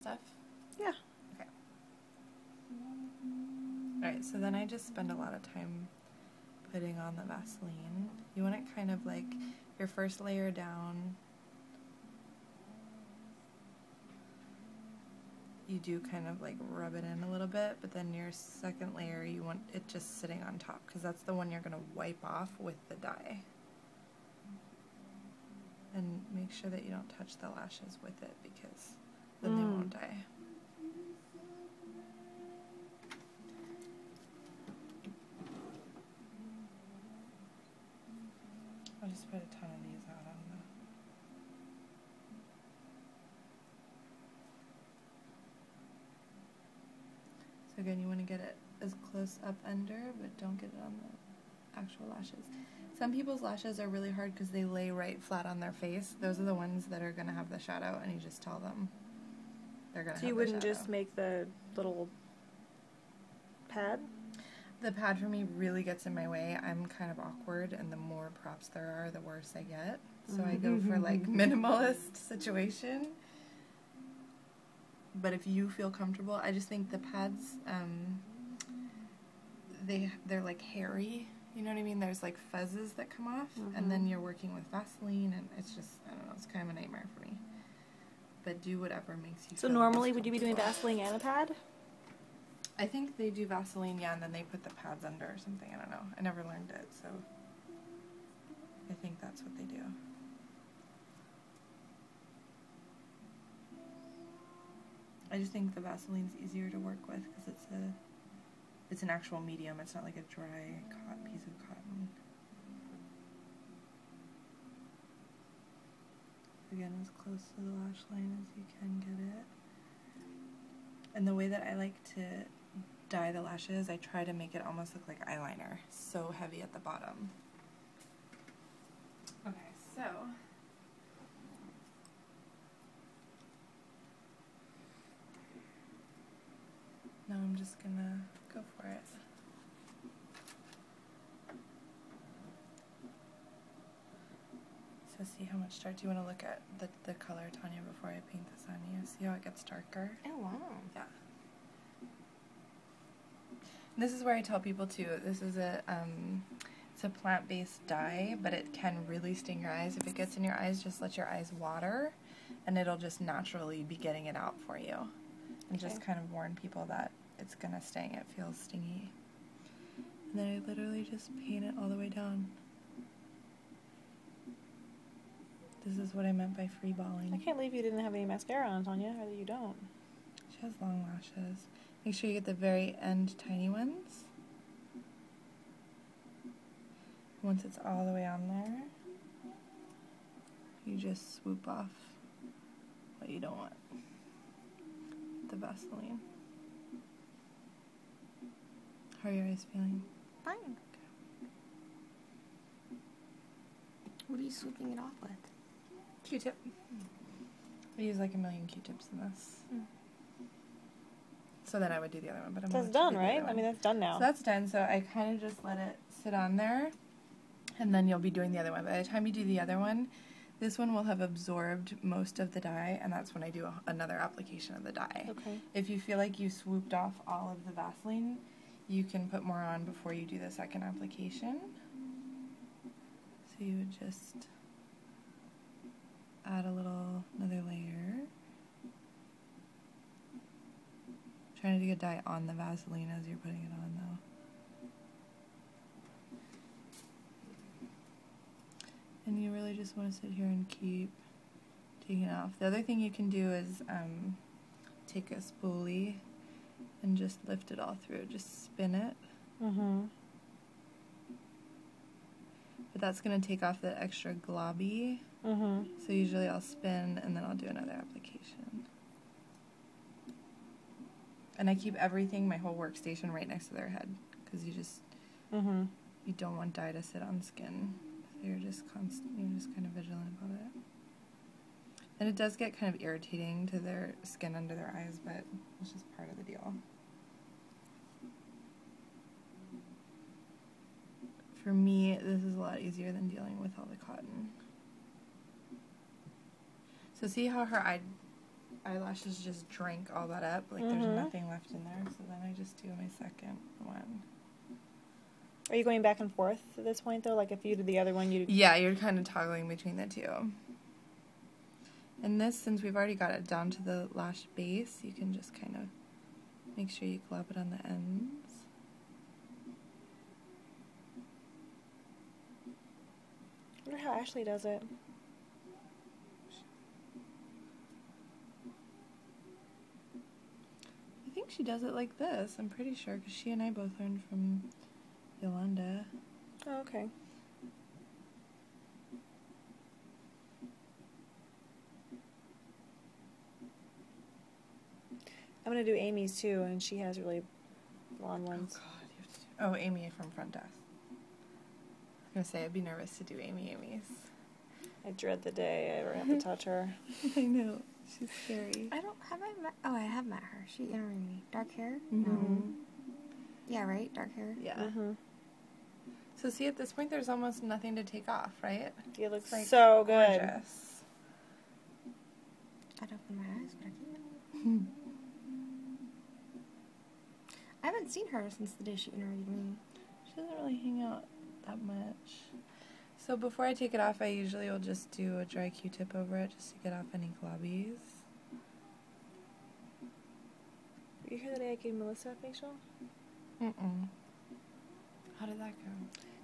stuff? Yeah. Okay. Alright, so then I just spend a lot of time putting on the Vaseline. You want it kind of like your first layer down. You do kind of like rub it in a little bit, but then your second layer you want it just sitting on top because that's the one you're going to wipe off with the dye. And make sure that you don't touch the lashes with it because then they won't dye. I'll just put a ton of these out on the... So again, you want to get it as close up under, but don't get it on the actual lashes. Some people's lashes are really hard because they lay right flat on their face. Those are the ones that are going to have the shadow, and you just tell them they're going to have the shadow. So you wouldn't just make the little pad? The pad for me really gets in my way. I'm kind of awkward, and the more props there are, the worse I get. So I go for like minimalist situation. But if you feel comfortable, I just think the pads, they're like hairy. You know what I mean? There's like fuzzes that come off, and then you're working with Vaseline, and it's just, I don't know, it's kind of a nightmare for me. But do whatever makes you feel normally would you be doing Vaseline and a pad? I think they do Vaseline, yeah, and then they put the pads under or something. I don't know. I never learned it, so I think that's what they do. I just think the Vaseline's easier to work with because it's an actual medium. It's not like a dry piece of cotton. Again, as close to the lash line as you can get it. And the way that I like to dye the lashes, I try to make it almost look like eyeliner. So heavy at the bottom. Okay, so now I'm just gonna go for it. So see how much dark. Do you want to look at the color, Tanya, before I paint this on you? See how it gets darker? Oh, wow. Yeah. And this is where I tell people too, this is it's a plant-based dye, but it can really sting your eyes. If it gets in your eyes, just let your eyes water, and it'll just naturally be getting it out for you. And just kind of warn people that it's gonna sting. It feels stingy. And then I literally just paint it all the way down. This is what I meant by free balling. I can't believe you didn't have any mascara on, Tanya, or that you don't. She has long lashes. Make sure you get the very end tiny ones. Once it's all the way on there, you just swoop off what you don't want. The Vaseline. How are your eyes feeling? Fine. Okay. What are you swooping it off with? Q-tip. I use like a million Q-tips in this. So then I would do the other one, but I'm That's done, right? I mean, that's done now. So that's done, so I kind of just let it sit on there, and then you'll be doing the other one. By the time you do the other one, this one will have absorbed most of the dye, and that's when I do another application of the dye. Okay. If you feel like you swooped off all of the Vaseline, you can put more on before you do the second application. So you would just add another layer. Trying to get dye on the Vaseline as you're putting it on, though. And you really just want to sit here and keep taking it off. The other thing you can do is take a spoolie and just lift it all through. Just spin it. But that's going to take off the extra globby. So usually I'll spin and then I'll do another application. And I keep everything, my whole workstation, right next to their head, because you just you don't want dye to sit on skin. So you're just kind of vigilant about it. And it does get kind of irritating to their skin under their eyes, but it's just part of the deal. For me, this is a lot easier than dealing with all the cotton. So see how her eye eyelashes just drank all that up. Like there's nothing left in there. So then I just do my second one. Are you going back and forth at this point though? Like if you did the other one, Yeah, you're kind of toggling between the two. And this, since we've already got it down to the lash base, you can just kind of make sure you glop it on the ends. I wonder how Ashley does it. I think she does it like this. I'm pretty sure because she and I both learned from Yolanda. Oh, okay. I'm gonna do Amy's too, and she has really long ones. Oh God, you have to do. Oh, Amy from front desk. I was gonna say I'd be nervous to do Amy's. I dread the day I ever have to touch her. I know, she's scary. I met. Oh, I have met her. She interviewed me. Dark hair? Mm-hmm. No. Yeah, right? Dark hair? Yeah. Mm-hmm. So see, at this point, there's almost nothing to take off, right? It looks Like, so good. gorgeous. I'd open my eyes, but I can't. I haven't seen her since the day she interviewed me. She doesn't really hang out that much. So before I take it off, I usually will just do a dry Q-tip over it just to get off any globbies. You hear the day I gave Melissa a facial? Mm-mm. How did that go?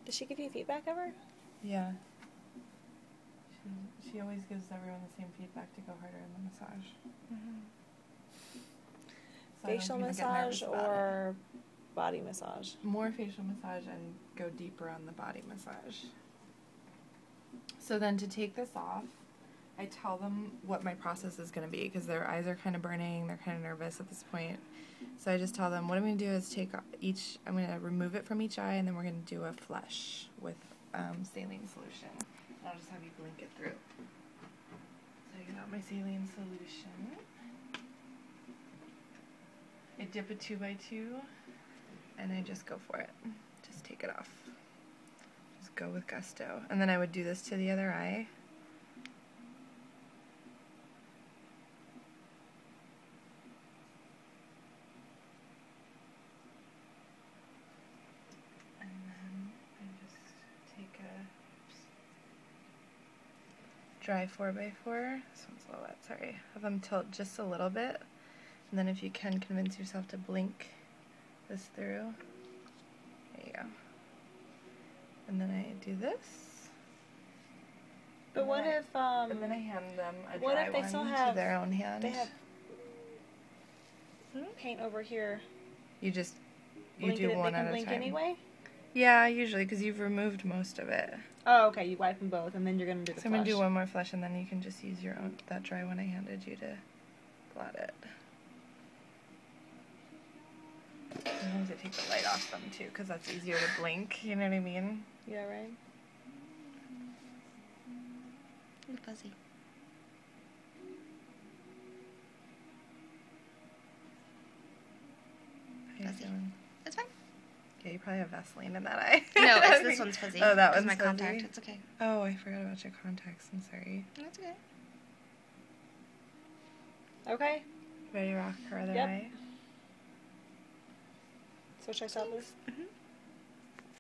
Did she give you feedback ever? Yeah. She always gives everyone the same feedback to go harder in the massage. So I don't Facial even get massage nervous about it. or body massage? More facial massage and go deeper on the body massage. So then to take this off, I tell them what my process is going to be because their eyes are kind of burning, they're kind of nervous at this point. So I just tell them what I'm going to do is I'm going to remove it from each eye and then we're going to do a flush with saline solution. And I'll just have you blink it through. So I got my saline solution. I dip a 2x2 and I just go for it. Just take it off. Just go with gusto. And then I would do this to the other eye. And then I just take a dry 4x4. This one's a little wet, sorry. Have them tilt just a little bit. And then if you can convince yourself to blink this through. There you go. And then I do this. But and what then if and then I hand them a what dry if they one still to have their own hand. they have paint over here? You just Blink do it, one they can at a blink time. anyway? Yeah, usually because you've removed most of it. Oh, okay. You wipe them both, and then you're gonna do the So I'm gonna do flush. one more flush, and then you can just use your own that dry one I handed you to blot it. Sometimes I take the light off them too, because that's easier to blink. You know what I mean? Yeah, right. Ooh, fuzzy. How you Fuzzy. feeling? It's fine. Yeah, you probably have Vaseline in that eye. No, it's this one's fuzzy. Oh, that It's one's my fuzzy? contact. It's okay. Oh, I forgot about your contacts. I'm sorry. That's okay. Okay. Ready to rock her other Yep. eye? So should I stop this? Mm-hmm.